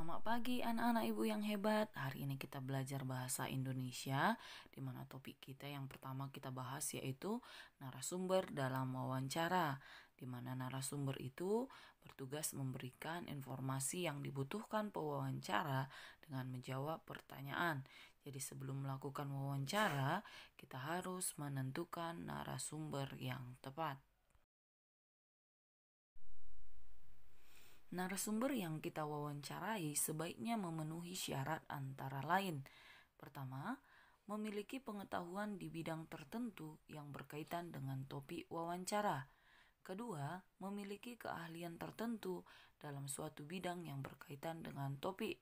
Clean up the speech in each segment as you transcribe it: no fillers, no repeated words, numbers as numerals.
Selamat pagi anak-anak ibu yang hebat. Hari ini kita belajar bahasa Indonesia, di mana topik kita yang pertama kita bahas yaitu narasumber dalam wawancara, di mana narasumber itu bertugas memberikan informasi yang dibutuhkan pewawancara dengan menjawab pertanyaan. Jadi sebelum melakukan wawancara, kita harus menentukan narasumber yang tepat. Narasumber yang kita wawancarai sebaiknya memenuhi syarat antara lain. Pertama, memiliki pengetahuan di bidang tertentu yang berkaitan dengan topik wawancara. Kedua, memiliki keahlian tertentu dalam suatu bidang yang berkaitan dengan topik.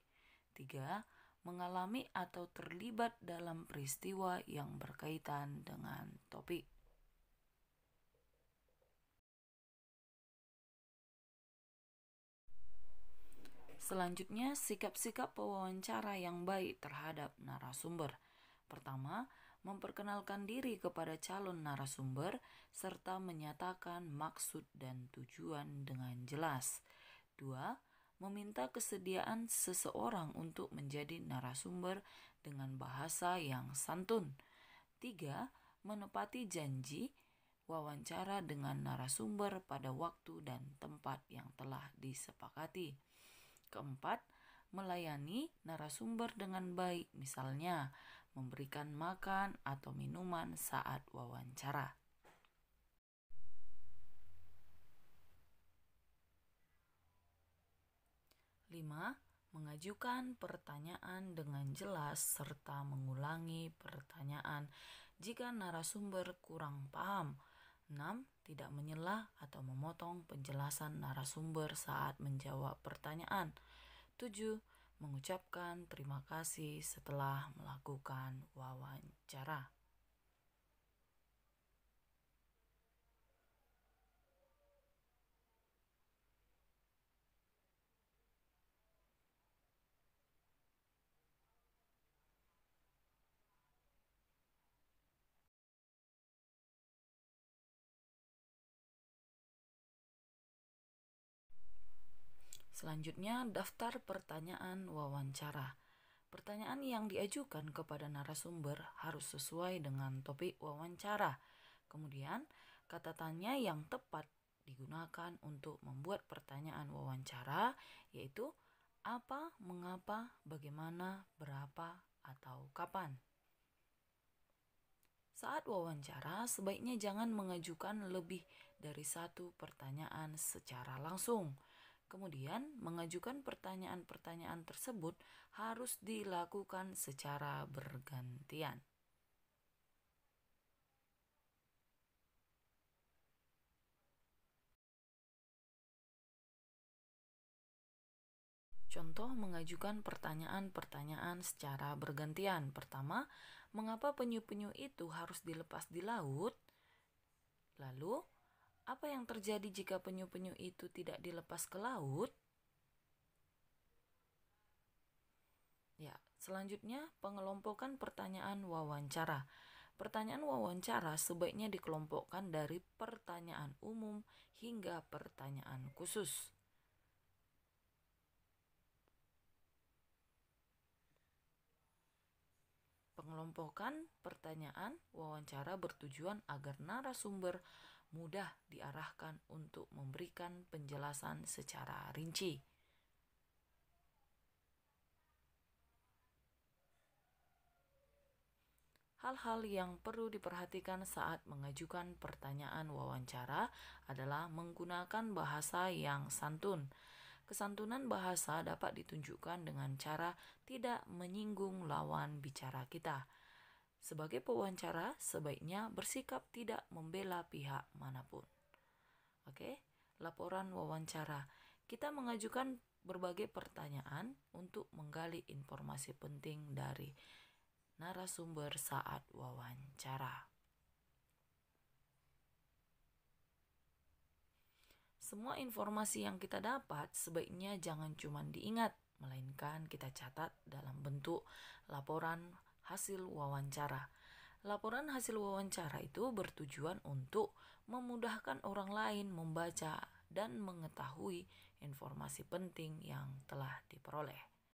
Tiga, mengalami atau terlibat dalam peristiwa yang berkaitan dengan topik. Selanjutnya, sikap-sikap pewawancara yang baik terhadap narasumber. Pertama, memperkenalkan diri kepada calon narasumber serta menyatakan maksud dan tujuan dengan jelas. Dua, meminta kesediaan seseorang untuk menjadi narasumber dengan bahasa yang santun. Tiga, menepati janji wawancara dengan narasumber pada waktu dan tempat yang telah disepakati. Keempat, melayani narasumber dengan baik, misalnya memberikan makan atau minuman saat wawancara. Lima, mengajukan pertanyaan dengan jelas serta mengulangi pertanyaan jika narasumber kurang paham. 6. Tidak menyela atau memotong penjelasan narasumber saat menjawab pertanyaan. 7. Mengucapkan terima kasih setelah melakukan wawancara. Selanjutnya, daftar pertanyaan wawancara. Pertanyaan yang diajukan kepada narasumber harus sesuai dengan topik wawancara. Kemudian, kata tanya yang tepat digunakan untuk membuat pertanyaan wawancara, yaitu apa, mengapa, bagaimana, berapa, atau kapan. Saat wawancara, sebaiknya jangan mengajukan lebih dari satu pertanyaan secara langsung. Kemudian, mengajukan pertanyaan-pertanyaan tersebut harus dilakukan secara bergantian. Contoh mengajukan pertanyaan-pertanyaan secara bergantian. Pertama, mengapa penyu-penyu itu harus dilepas di laut? Lalu, apa yang terjadi jika penyu-penyu itu tidak dilepas ke laut? Ya, selanjutnya pengelompokan pertanyaan wawancara. Pertanyaan wawancara sebaiknya dikelompokkan dari pertanyaan umum hingga pertanyaan khusus. Pengelompokan pertanyaan wawancara bertujuan agar narasumber mudah diarahkan untuk memberikan penjelasan secara rinci. Hal-hal yang perlu diperhatikan saat mengajukan pertanyaan wawancara adalah menggunakan bahasa yang santun. Kesantunan bahasa dapat ditunjukkan dengan cara tidak menyinggung lawan bicara kita. Sebagai pewawancara, sebaiknya bersikap tidak membela pihak manapun. Oke, laporan wawancara. Kita mengajukan berbagai pertanyaan untuk menggali informasi penting dari narasumber saat wawancara. Semua informasi yang kita dapat sebaiknya jangan cuma diingat, melainkan kita catat dalam bentuk laporan hasil wawancara. Laporan hasil wawancara itu bertujuan untuk memudahkan orang lain membaca dan mengetahui informasi penting yang telah diperoleh.